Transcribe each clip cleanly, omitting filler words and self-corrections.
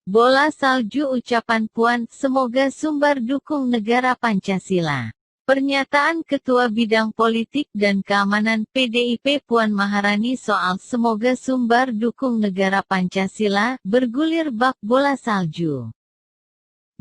Bola salju ucapan Puan, semoga Sumbar dukung negara Pancasila. Pernyataan Ketua Bidang Politik dan Keamanan PDIP Puan Maharani soal semoga Sumbar dukung negara Pancasila, bergulir bak bola salju.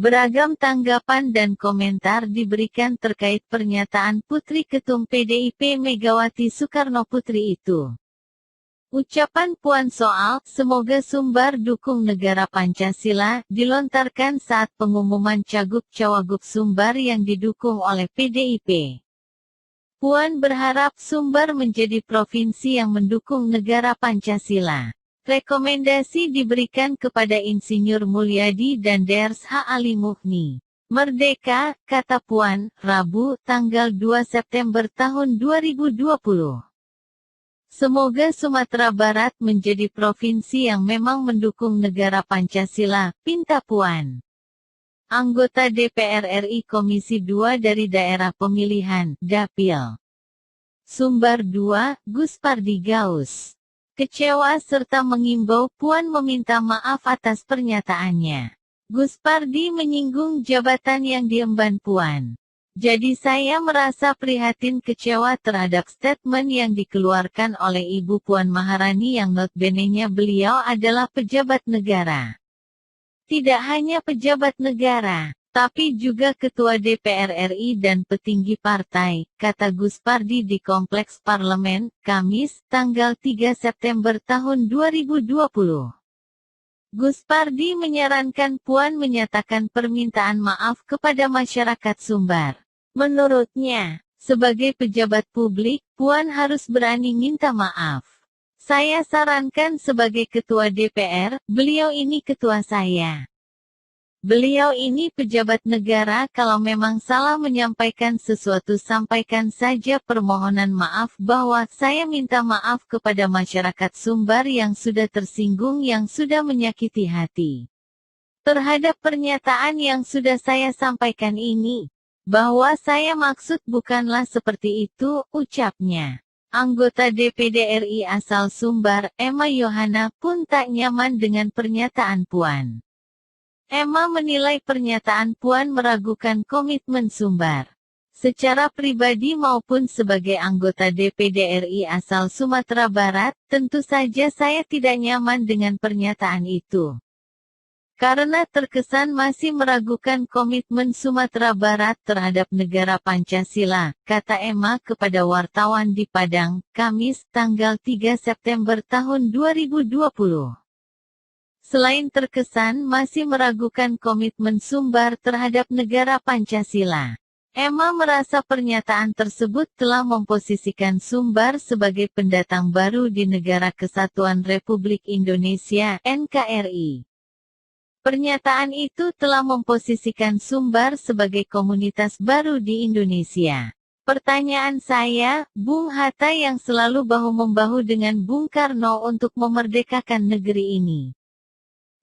Beragam tanggapan dan komentar diberikan terkait pernyataan Putri Ketum PDIP Megawati Soekarnoputri itu. Ucapan Puan soal semoga Sumbar dukung negara Pancasila dilontarkan saat pengumuman Cagup-Cawagup Sumbar yang didukung oleh PDIP. Puan berharap Sumbar menjadi provinsi yang mendukung negara Pancasila. Rekomendasi diberikan kepada Insinyur Mulyadi dan Drs. H. Ali Mughni. Merdeka, kata Puan, Rabu, tanggal 2 September tahun 2020. Semoga Sumatera Barat menjadi provinsi yang memang mendukung negara Pancasila, pinta Puan. Anggota DPR RI Komisi 2 dari Daerah Pemilihan, Dapil Sumbar 2, Gus Pardi Gaus. Kecewa serta mengimbau Puan meminta maaf atas pernyataannya. Gus Pardi menyinggung jabatan yang diemban Puan. Jadi saya merasa prihatin kecewa terhadap statement yang dikeluarkan oleh Ibu Puan Maharani yang notabene-nya beliau adalah pejabat negara. Tidak hanya pejabat negara, tapi juga Ketua DPR RI dan petinggi partai, kata Gus Pardi di Kompleks Parlemen, Kamis, tanggal 3 September tahun 2020. Gus Pardi menyarankan Puan menyatakan permintaan maaf kepada masyarakat Sumbar. Menurutnya, sebagai pejabat publik, Puan harus berani minta maaf. Saya sarankan sebagai ketua DPR, beliau ini ketua saya. Beliau ini pejabat negara, kalau memang salah menyampaikan sesuatu sampaikan saja permohonan maaf bahwa saya minta maaf kepada masyarakat Sumbar yang sudah tersinggung yang sudah menyakiti hati. Terhadap pernyataan yang sudah saya sampaikan ini. Bahwa saya maksud bukanlah seperti itu, ucapnya. Anggota DPD RI asal Sumbar, Emma Yohana pun tak nyaman dengan pernyataan Puan. Emma menilai pernyataan Puan meragukan komitmen Sumbar. Secara pribadi maupun sebagai anggota DPD RI asal Sumatera Barat, tentu saja saya tidak nyaman dengan pernyataan itu. Karena terkesan masih meragukan komitmen Sumatera Barat terhadap negara Pancasila, kata Emma kepada wartawan di Padang, Kamis, tanggal 3 September tahun 2020. Selain terkesan masih meragukan komitmen Sumbar terhadap negara Pancasila, Emma merasa pernyataan tersebut telah memposisikan Sumbar sebagai pendatang baru di Negara Kesatuan Republik Indonesia, NKRI. Pernyataan itu telah memposisikan Sumbar sebagai komunitas baru di Indonesia. Pertanyaan saya, Bung Hatta yang selalu bahu-membahu dengan Bung Karno untuk memerdekakan negeri ini.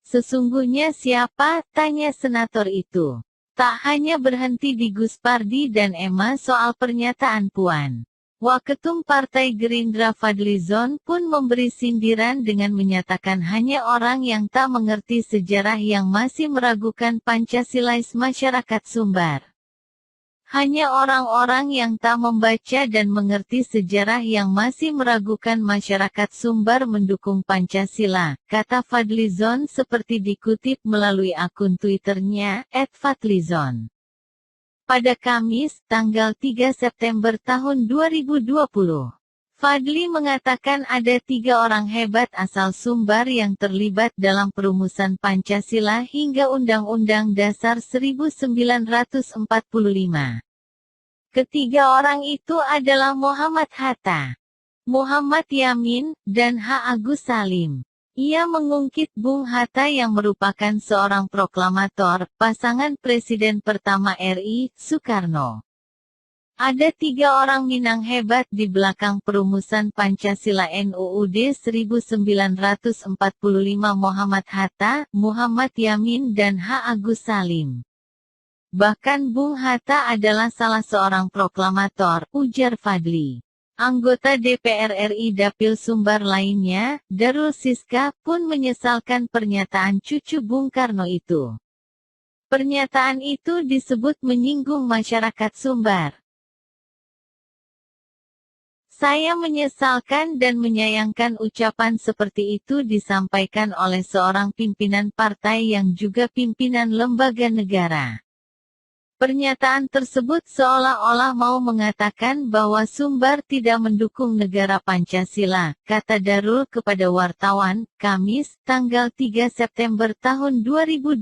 Sesungguhnya siapa? Tanya senator itu. Tak hanya berhenti di Gus Pardi dan Emma soal pernyataan Puan. Waketum Partai Gerindra Fadlizon pun memberi sindiran dengan menyatakan hanya orang yang tak mengerti sejarah yang masih meragukan Pancasilais masyarakat Sumbar. Hanya orang-orang yang tak membaca dan mengerti sejarah yang masih meragukan masyarakat Sumbar mendukung Pancasila, kata Fadlizon seperti dikutip melalui akun Twitternya, @fadlizon. Pada Kamis, tanggal 3 September tahun 2020. Fadli mengatakan ada 3 orang hebat asal Sumbar yang terlibat dalam perumusan Pancasila hingga Undang-Undang Dasar 1945. Ketiga orang itu adalah Muhammad Hatta, Muhammad Yamin, dan H. Agus Salim. Ia mengungkit Bung Hatta yang merupakan seorang proklamator, pasangan Presiden pertama RI, Soekarno. Ada 3 orang Minang hebat di belakang perumusan Pancasila NUUD 1945 Muhammad Hatta, Muhammad Yamin dan H. Agus Salim. Bahkan Bung Hatta adalah salah seorang proklamator, ujar Fadli. Anggota DPR RI Dapil Sumbar lainnya, Darul Siska, pun menyesalkan pernyataan cucu Bung Karno itu. Pernyataan itu disebut menyinggung masyarakat Sumbar. Saya menyesalkan dan menyayangkan ucapan seperti itu disampaikan oleh seorang pimpinan partai yang juga pimpinan lembaga negara. Pernyataan tersebut seolah-olah mau mengatakan bahwa Sumbar tidak mendukung negara Pancasila, kata Darul kepada wartawan, Kamis, tanggal 3 September tahun 2020.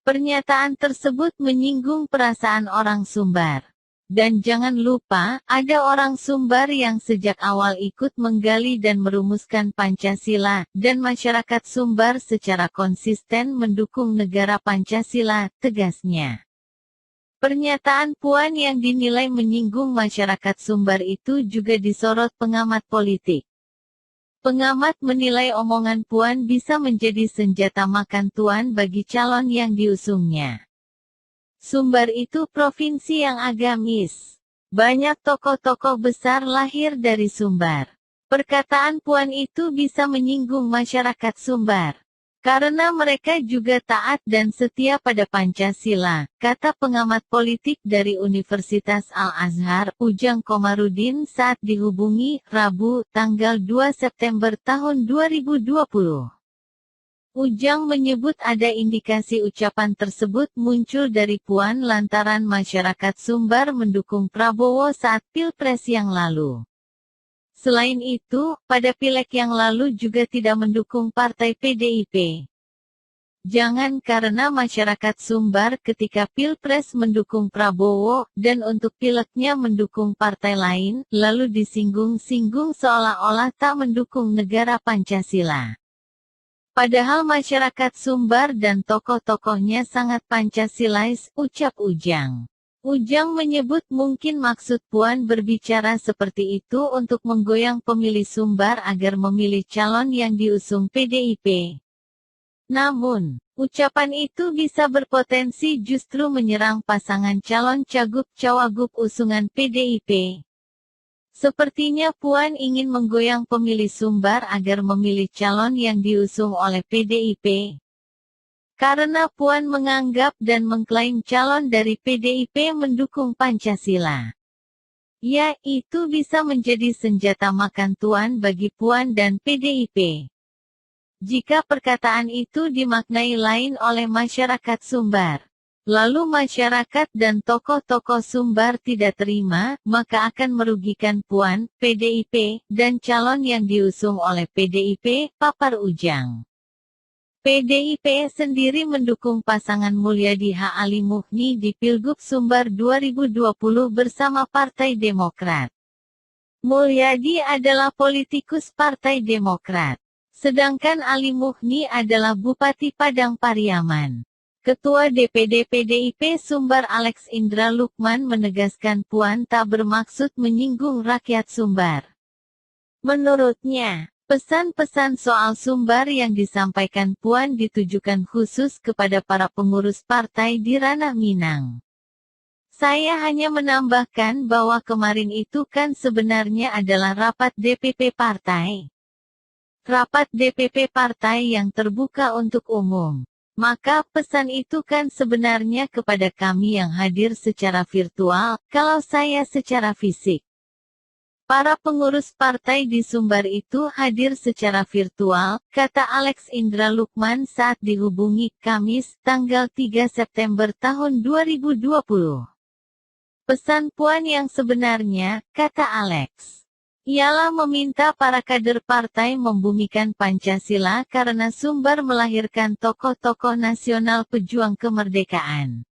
Pernyataan tersebut menyinggung perasaan orang Sumbar. Dan jangan lupa, ada orang Sumbar yang sejak awal ikut menggali dan merumuskan Pancasila, dan masyarakat Sumbar secara konsisten mendukung negara Pancasila, tegasnya. Pernyataan Puan yang dinilai menyinggung masyarakat Sumbar itu juga disorot pengamat politik. Pengamat menilai omongan Puan bisa menjadi senjata makan tuan bagi calon yang diusungnya. Sumbar itu provinsi yang agamis. Banyak tokoh-tokoh besar lahir dari Sumbar. Perkataan Puan itu bisa menyinggung masyarakat Sumbar. Karena mereka juga taat dan setia pada Pancasila, kata pengamat politik dari Universitas Al-Azhar, Ujang Komarudin saat dihubungi, Rabu, tanggal 2 September tahun 2020. Ujang menyebut ada indikasi ucapan tersebut muncul dari Puan lantaran masyarakat Sumbar mendukung Prabowo saat Pilpres yang lalu. Selain itu, pada Pileg yang lalu juga tidak mendukung partai PDIP. Jangan karena masyarakat Sumbar ketika Pilpres mendukung Prabowo, dan untuk Pilegnya mendukung partai lain, lalu disinggung-singgung seolah-olah tak mendukung negara Pancasila. Padahal masyarakat Sumbar dan tokoh-tokohnya sangat Pancasilais, ucap Ujang. Ujang menyebut mungkin maksud Puan berbicara seperti itu untuk menggoyang pemilih Sumbar agar memilih calon yang diusung PDIP. Namun, ucapan itu bisa berpotensi justru menyerang pasangan calon cagup-cawagup usungan PDIP. Sepertinya Puan ingin menggoyang pemilih Sumbar agar memilih calon yang diusung oleh PDIP. Karena Puan menganggap dan mengklaim calon dari PDIP mendukung Pancasila. Ya, itu bisa menjadi senjata makan tuan bagi Puan dan PDIP. Jika perkataan itu dimaknai lain oleh masyarakat Sumbar, lalu masyarakat dan tokoh-tokoh Sumbar tidak terima, maka akan merugikan Puan, PDIP, dan calon yang diusung oleh PDIP, papar Ujang. PDIP sendiri mendukung pasangan Mulyadi H. Ali Muhni di Pilgub Sumbar 2020 bersama Partai Demokrat. Mulyadi adalah politikus Partai Demokrat. Sedangkan Ali Muhni adalah Bupati Padang Pariaman. Ketua DPD PDIP Sumbar Alex Indra Lukman menegaskan Puan tak bermaksud menyinggung rakyat Sumbar. Menurutnya, pesan-pesan soal Sumbar yang disampaikan Puan ditujukan khusus kepada para pengurus partai di ranah Minang. Saya hanya menambahkan bahwa kemarin itu kan sebenarnya adalah rapat DPP partai. Rapat DPP partai yang terbuka untuk umum. Maka pesan itu kan sebenarnya kepada kami yang hadir secara virtual, kalau saya secara fisik. Para pengurus partai di Sumbar itu hadir secara virtual, kata Alex Indra Lukman saat dihubungi Kamis, tanggal 3 September tahun 2020. Pesan Puan yang sebenarnya, kata Alex, ialah meminta para kader partai membumikan Pancasila karena Sumbar melahirkan tokoh-tokoh nasional pejuang kemerdekaan.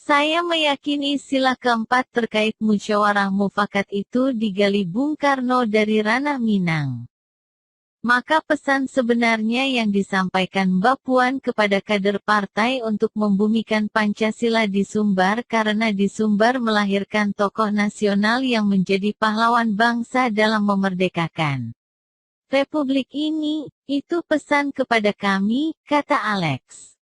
Saya meyakini sila keempat terkait musyawarah mufakat itu digali Bung Karno dari ranah Minang. Maka pesan sebenarnya yang disampaikan Mbak Puan kepada kader partai untuk membumikan Pancasila di Sumbar karena di Sumbar melahirkan tokoh nasional yang menjadi pahlawan bangsa dalam memerdekakan Republik ini, itu pesan kepada kami, kata Alex.